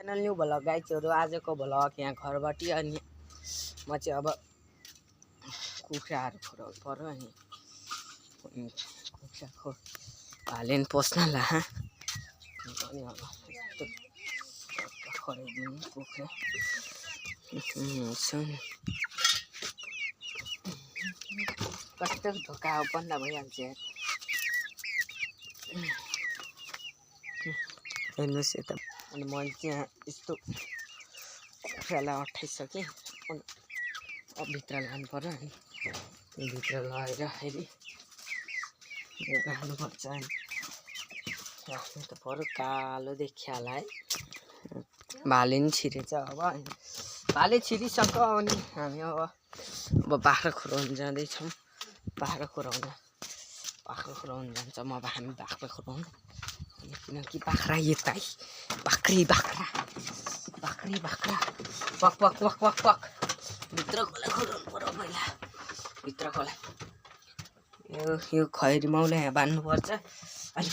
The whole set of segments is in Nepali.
च्यानल न्यू भ्लग गाइजहरु आजको भ्लग यहाँ घरबाट अनि म चाहिँ अब कुखुराहरु खुवाउनु पर्यो अनि कुखुराको हालेन पोस्न ला अनि अब खराइदिनु कुखुरा सुन कस्तो धोका बन्द भइहाल्छ हेर्नुस् यता अनि मैले चाहिँ यस्तो कुखुरालाई अठाइसकेँ अब भित्र लानु पर्यो अनि भित्र लगेर फेरि राख्नुपर्छ अनि राख्नु त पर्यो कालो देखिया होला है भाले नि छिरेछ अब भाले छिरिसक्यो अनि हामी अब बाख्रा खुराउनु जाँदैछौँ बाख्रा खुराउन जान्छ अब हामी बाख्रा खुराउनु किनकि बाख्रा यता बाख्री बाख्रा पक पक पक पक पक भित्रकोलाई खुराउनु पर्यो पहिला भित्रकोलाई यो खैरी मौला यहाँ बान्नुपर्छ अलि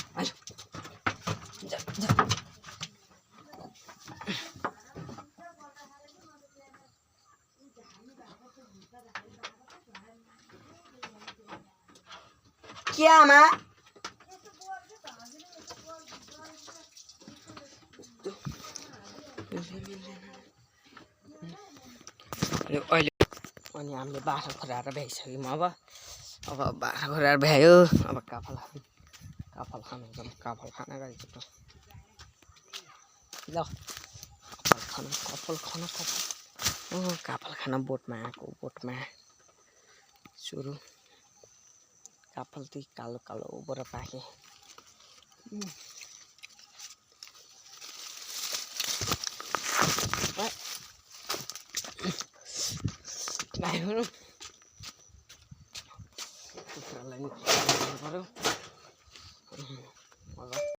के आमा अनि हामीले बाख्रा खुराएर भ्याइसक्यौँ अब बाख्रा खुराएर भ्यायो अब काफल खानु जाउँ काफल खाना गइसक्यो ल काफल खाना बोटमा आएको बोटमा सुरु काफल त्यही कालो कालो उबर पाके कुखुरालाई नि पर्यो